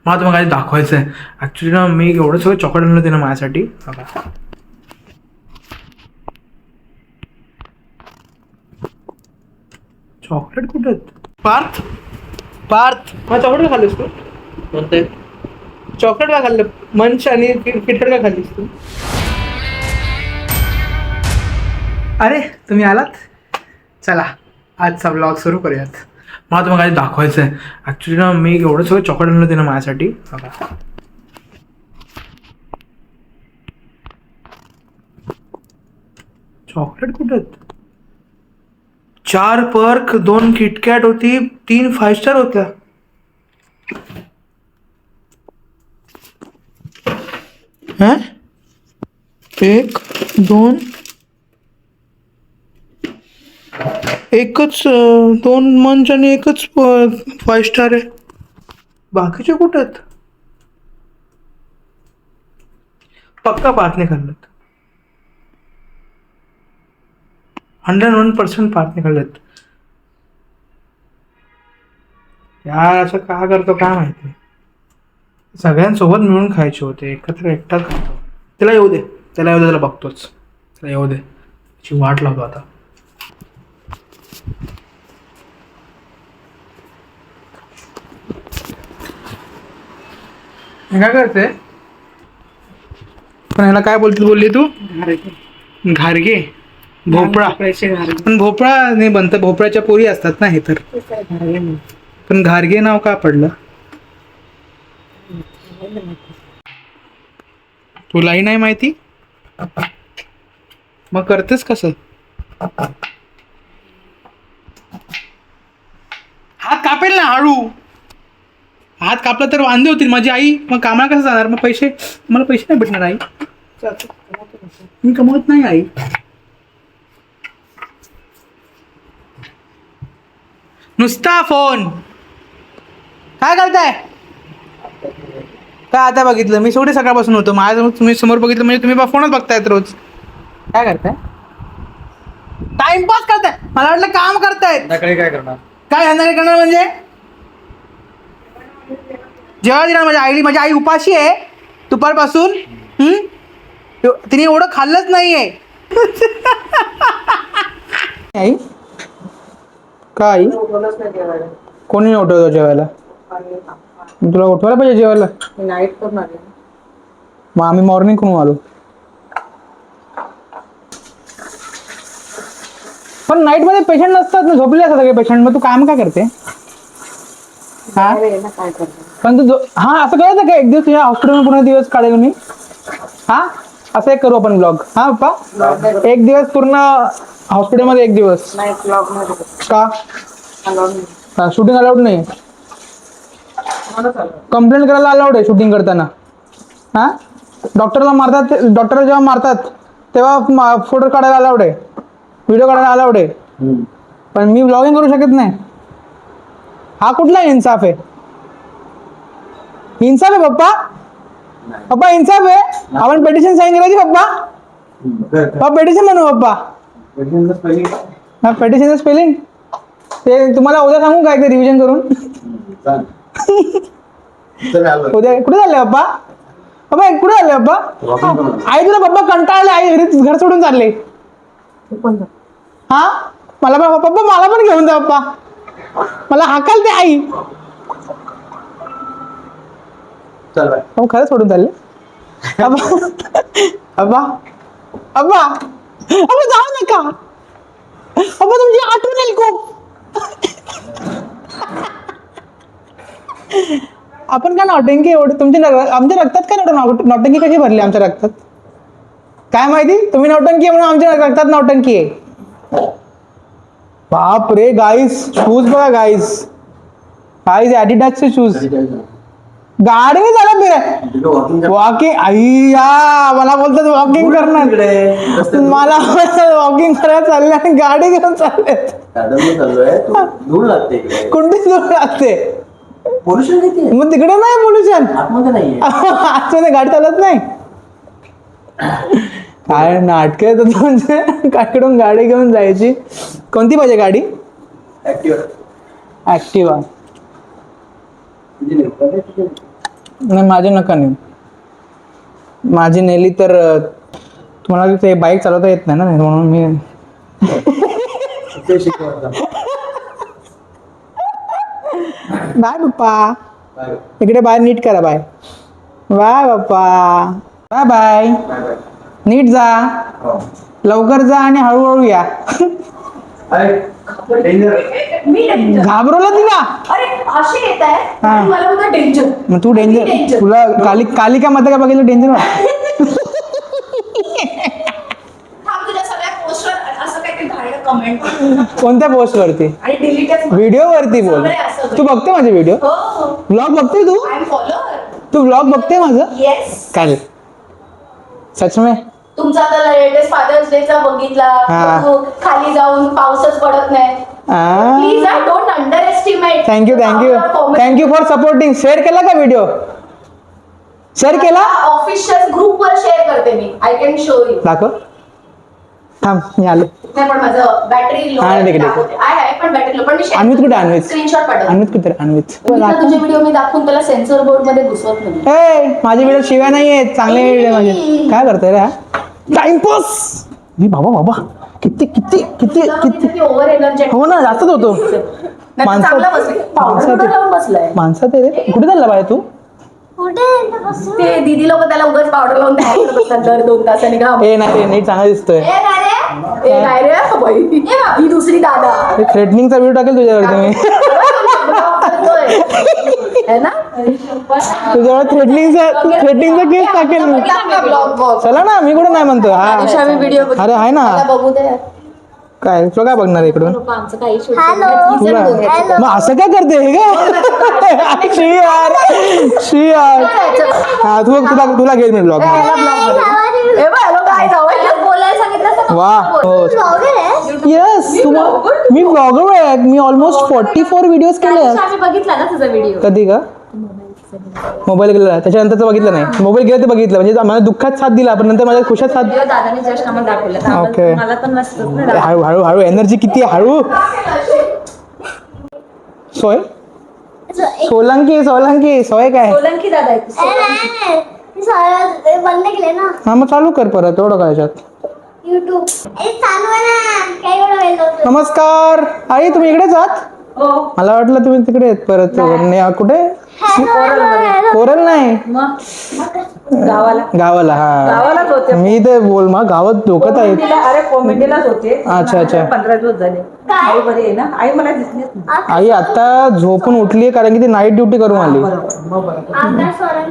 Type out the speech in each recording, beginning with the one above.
मला तुम्हाला काही दाखवायचं आहे. ॲक्च्युली ना मी एवढं सगळं चॉकलेट आणलं होते ना माझ्यासाठी. बघा चॉकलेट कुठे आहेत? पार्थ पार्थ मग चॉकलेट खाल्लीस तू? कोणते? चॉकलेट काय खाल्लं? मंच आणि किटकॅट काय खाल्लीस तू? अरे तुम्ही आलात, चला आजचा ब्लॉग सुरू करूयात. मला तुम्हाला काही दाखवायचं आहे. ॲक्च्युली ना मी एवढं सगळं चॉकलेट आणलं होते ना माझ्यासाठी. बघा चॉकलेट कुठे आहेत? 4 पर्क, 2 किटकॅट होती, 3 5 स्टार होत्या. हैं? 1 2 एकच 2 मंच आणि एकच 5 स्टार आहे. बाकीचे कुठे आहेत? पक्का पार्कने खाल्लेत. 101% पार्कने खाल्लेत. यार असं का करतो काय माहिती. सगळ्यांसोबत मिळून खायचे होते, एकत्र एकटाच खातो. त्याला येऊ दे, त्याला बघतोच. त्याला येऊ दे, त्याची वाट लावतो आता. हे काय करते? पण ह्याला काय बोलली तू? घारगे भोपळा. पण भोपळा नाही बनत, भोपळ्याच्या पोरी असतात ना हे तर. पण घारगे नाव का पडलं? तुलाही नाही माहिती? मग करतेस कसं? हात कापेल ना हळू. हात कापला तर वांदे होतील. माझी आई मग कामाला कसं जाणार? मग पैसे, मला पैसे नाही भेटणार आई. मी कमवत नाही आई. नुसता फोन काय करताय? काय आता बघितलं? मी शेवटी सकाळपासून होतो माझ्या, तुम्ही समोर बघितलं म्हणजे तुम्ही फोनच बघतायत रोज. काय करताय? टाइमपास करताय. मला वाटलं काम करतायत. काय करणार? काय ह्यांना करणार म्हणजे? जेव्हा दिला माझ्या आईली, माझी आई उपाशी आहे दुपारपासून. तिने एवढं खाल्लंच नाहीये. आई काय? कोणी उठवतो जेवायला? तुला उठवायला पाहिजे जेवायला. मग आम्ही मॉर्निंग करून आलो. पण नाईट मध्ये पेशंट नसतात ना, झोपले असतात सगळे पेशंट. मग तू काम काय करते? हा पण तू हा असं करायचं का एक दिवस तुझ्या हॉस्पिटल पूर्ण दिवस काढेल मी. हा असं एक करू आपण ब्लॉग. हा पप्पा एक दिवस पूर्ण हॉस्पिटलमध्ये, एक दिवस का? शूटिंग अलाउड नाही? कंप्लेंट करायला अलाउड आहे शूटिंग करताना. हा डॉक्टरला मारतात, डॉक्टर जेव्हा मारतात तेव्हा फोटो काढायला अलाउड आहे, व्हिडिओ काढायला अलाउड आहे. पण मी ब्लॉगिंग करू शकत नाही. हा कुठला इन्साफ आहे? इन्साफ आहे पप्पा? पप्पा इन्साफ आहे? आपण पेटिशन साईन करायची पप्पा. पप्पा पेटिशन म्हणू पप्पा. पेटिशन स्पेलिंग ते तुम्हाला उद्या सांगू काय ते रिव्हिजन करून. उद्या कुठे चालले पप्पा? पप्पा कुठे चालले पप्पा? आई तुला पप्पा कंटाळले, आई घर सोडून चालले. हा मला पण पप्पा, मला पण घेऊन जा पप्पा. मला हाकालते आई. खरं सोडून चालले. अब्बा अब्बा अब्बा जाऊ नका अब्बा, तुमची आठवण येईल खूप. आपण का नौटंकी एवढं तुमच्या आमच्या रक्तात का नौटंकी कशी भरली आमच्या रक्तात? काय माहिती, तुम्ही नौटंकी म्हणून आमच्या रक्तात नौटंकी आहे. बाप रे गाईस, शूज बघा गाईस. गाईस ॲडिडासचे शूज. गाडीने झाला फिर वॉकिंग. आई या मला बोलतात वॉकिंग करणार, मला वॉकिंग करायला चालले आणि गाडी घेऊन चाललेत. कोणती दूर लागते? पोल्युशन किती? मग तिकडे नाही पोल्युशन, आतमध्ये नाहीये. आतमध्ये गाडी चालत नाही. काय नाटक आहे म्हणजे, काकडून गाडी घेऊन जायची. कोणती पाहिजे गाडी? ऍक्टिवा. नाही माझी नका नेऊ. माझी नेली तर तुम्हाला ते बाईक चालवता येत नाही ना म्हणून मी ते शिकवता. बाय पप्पा. इकडे बाय नीट करा बाय. बाय पप्पा. Bye bye. नीट जा. लवकर जा आणि हळूहळू या. घाबरवलं तिला. अरे अशी येत आहे हा. मला होतं डेंजर. मग तू डेंजर. तुला कालिका मध्ये काय बघितलं डेंजर थांब तुझ्या सगळ्या पोस्टवर असं काहीतरी घाणेरडं कमेंट कोणत्या पोस्ट वरती? आणि डिलीटच व्हिडिओ वरती बोल. तू बघते माझे व्हिडिओ? हो ब्लॉग बघते तू? I am follower. तू ब्लॉग बघते माझं? येस. काय सच में? तुमचा आता लेटेस्ट फादर्स डे चा बघितला. हा. तो खाली जाऊन पाऊसच पडत नाही. Please don't underestimate. Thank you for supporting. Share केला का व्हिडिओ? शेअर केला? ऑफिशियल ग्रुप वर शेअर करते मी. I can show you. दाखव. थांब मी आलो. नाही पण माझं बॅटरी लो हा, ठीक आहे, ठीक आहे. आहे पण बॅटरी लो पण मी अन्वित कुठे? अन्वित स्क्रीनशॉट पाठवते. अन्वित कुठे? अन्वित तुझे व्हिडिओ मी दाखवून त्याला सेन्सर बोर्ड मध्ये घुसवत नाही. ए माझे व्हिडिओ शिव्या नाही आहेत, चांगले व्हिडिओ माझे. काय करतोय रे? टाइमपास. बाबा बाबा किती किती किती किती. Over energy. हो ना जास्तच होतो. चांगला बसले. पावडर लावून बसलाय. माणसात रे. कुठे चालला बाय तू? ते दीदी लोक त्याला उगाच पावडर लावून द्यायला बसतात दर 2 तासांनी का. ए नाही नाही चांगला दिसतोय. ए काय रे बाई, ही दुसरी दादा थ्रेटनिंगचा व्हिडिओ टाकेल तुझ्यावरती मी. है ना. तुझ्यावर थ्रेटनिंगचा केस टाकेल मी. चला ना मी कुठे नाही म्हणतो. हा व्हिडिओ अरे आहे ना. बघू दे. काय तुला काय बघणार आहे इकडून? आमचं काही शूट तुला मग असं काय करते हे काय? शी यार शी यार. हा तुला घेईल मी ब्लॉग. काय जाऊ बोलायला सांगितलं. वा हो येस मी ब्लॉगर आहे. मी ऑलमोस्ट 44 व्हिडिओज केले आहेत. आम्ही बघितला ना तुझा व्हिडिओ. कधी का? मोबाईल गेलेला त्याच्यानंतरच बघितलं नाही. मोबाईल गेला ते बघितलं म्हणजे मला दुःखात साथ दिला पण नंतर माझ्या खुशात साथ. दादाने जस्ट आम्हाला दाखवलं. ओके मला पण नसतं. हळू हळू हळू एनर्जी किती आहे हळू. सोय सोलंकी सोय काय? सोलंकी दादा आहे. बंद केले ना हा मग चालू कर परत. एवढं काय याच्यात. युट्यूब चालू आहे ना. काय एवढं वेळ लावतो. नमस्कार आई तुम्ही इकडेच आहात? मला वाटलं तुम्ही तिकडे आहेत परत. कुठे? कोरल नाही गावाला. हा मी ते बोल मग गावात डोकत आहेत. अरे कॉमेडीलाच होते. अच्छा अच्छा. 15 दिवस झाले. आई बरी आहे ना? आई मला दिसलीच नाही. आई आता झोपून उठली कारण की ती नाईट ड्युटी करून आली. आकाश वरण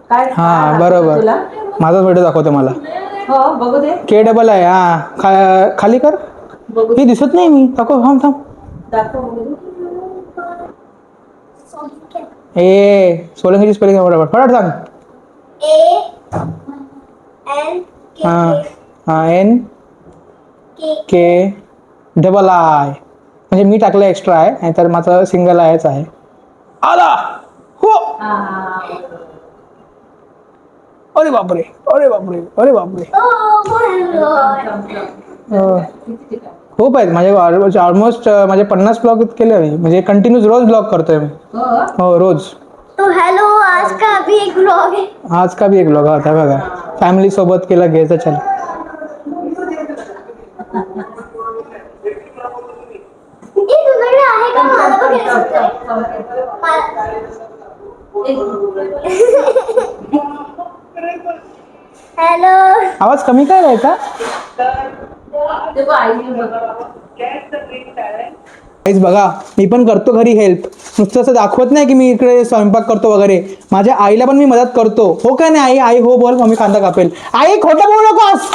काय? हा बरोबर. माझाच व्हिडिओ दाखवते मला. हो बघू दे. KDD आहे. हा खाली कर. ही दिसत नाही मी. दाखव. थांब दाखव बघू दे. ए सोलंकीची स्पेलिंग फटाफट सांग. AN हा NKII म्हणजे मी टाकलं एक्स्ट्रा आहे नाहीतर माझं सिंगल आहेच आहे. आला हो. अरे बापरे अरे बापरे अरे बापरे. खूप आहेत माझे. ऑलमोस्ट माझे 50 ब्लॉग केले मी. म्हणजे कंटिन्यूस रोज ब्लॉग करतोय मी. हो रोज. तो हेलो आज का भी एक व्लॉग है. आज का भी एक ब्लॉग होता बघा. फॅमिली सोबत केला घ्यायचं. चल तुझ्याकडे आहे का? मला पण घ्यायचं हॅलो. आवाज कमी काय राहायचा? बघा मी पण करतो घरी हेल्प. नुसतं असं दाखवत नाही की मी इकडे स्वयंपाक करतो वगैरे. माझ्या आईला पण मी मदत करतो. हो काय नाही आई? आई हो बोल मम्मी कांदा कापेल. आई खोटं बोलू नकोस.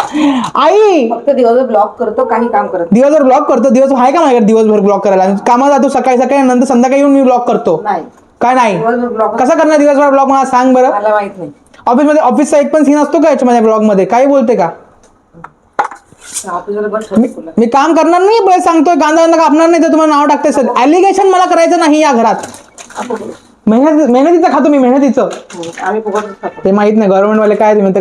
आई फक्त दिवसभर ब्लॉग करतो काही काम करत दिवसभर ब्लॉग करतो. दिवस आहे का माझ्याकडे दिवसभर ब्लॉग करायला? कामाला जातो सकाळी सकाळी नंतर संध्याकाळी येऊन मी ब्लॉग करतो. नाही. काय नाही? दिवसभर ब्लॉग कसा करणार दिवसभर ब्लॉग मला सांग बरं. मला माहित नाही. ऑफिसचा एक पण सीन असतो का याच्या माझ्या ब्लॉग मध्ये? काही बोलते का? ऑफिसला बस तुला. मी काम करणार नाही. बरं सांगतोय कांदा कापणार नाही तर तुम्हाला नाव टाकते सर. ॲलिगेशन मला करायचं नाही या घरात. मेहनतीचं खातो मी मेहनतीचं. आम्ही फुकटच खातो. ते माहित नाही गव्हर्नमेंट वाले काय तुम्ही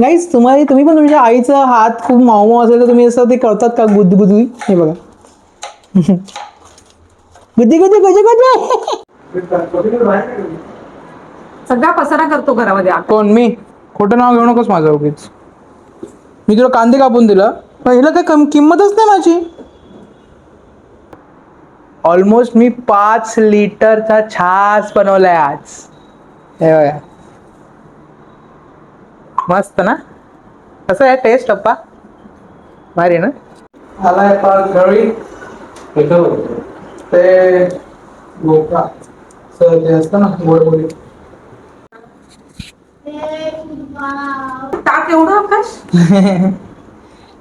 गाईस. तुम्ही पण तुमच्या आईचा हात खूप माऊ असेल तर तुम्ही असं ते करतात का? गुद्दी हे बघा. गुद्दी सगळा पसारा करतो घरामध्ये आता. कोण मी? खोटं नाव घेऊ नकोस माझं उगीच. मी तुला कांदे कापून दिलं पण हिला काही किंमतच नाही माझी. ऑलमोस्ट मी 5 लिटरचा छास बनवलाय आज. हे बघा. मस्त ना? कसं आहे टेस्ट पप्पा? भारी आहे ना? आलाय पाच घरी ते गोका ते असतं ना गोड गोडी. टाक एवढं आकाश.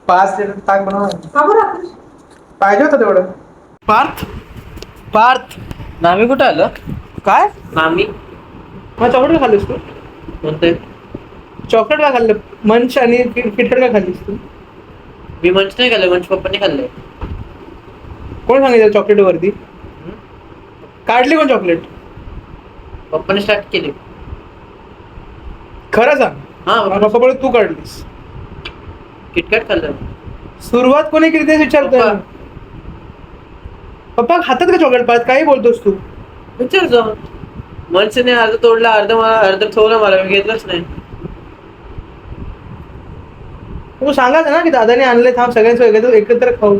5 लिटर ताक बनवा. का बरं आकाश? पाहिजे होतं तेवढं. पार्थ पार्थ नामी कुठं आलं? काय? नामी मग चॉकलेट खाल्लीस तू? कोणते? चॉकलेट काय खाल्लं? मंच आणि किटकॅट काय खाल्लीस तू? मी मंच नाही खाल्लं, मंच पप्पांनी खाल्लंय. कोण सांगितलं चॉकलेट वरती? काढली कोण चॉकलेट? पप्पाने स्टार्ट केली. खरं सांग. हा पप्पा बोलले तू काढलीस. किटकॅट खाल्लं. सुरुवात कोणी केली तेच विचारतोय. पप्पा. पप्पा खातात का चॉकलेट? पाहत काही बोलतोस तू? विचार जाऊन. मंचने अर्ध तोडला, अर्ध ठेवलं, मला मी घेतलंच नाही. तू सांगायचं ना की दादाने आणले, थांब सगळ्यांचं एकत्र खाऊ.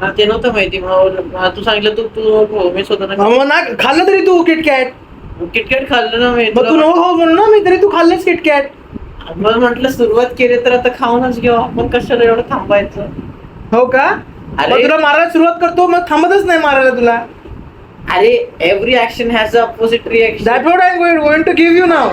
हा ते नव्हतं माहिती. मग तू सांगितलं तू मी स्वतः मग ना खाल्लं तरी तू किटकॅट. किटकॅट खाल्लं ना मी. मग तू नको खाऊ म्हणून ना मी, तरी तू खाल्लंस किटकॅट. मला म्हटलं सुरुवात केली तर आता खाऊनच घेऊ आपण, कशाला एवढं थांबायचं. हो का? अरे. मग तुला मारायला सुरुवात करतो मग थांबतच नाही मारायला तुला. अरे every action has a opposite reaction. That what I am going to give you now.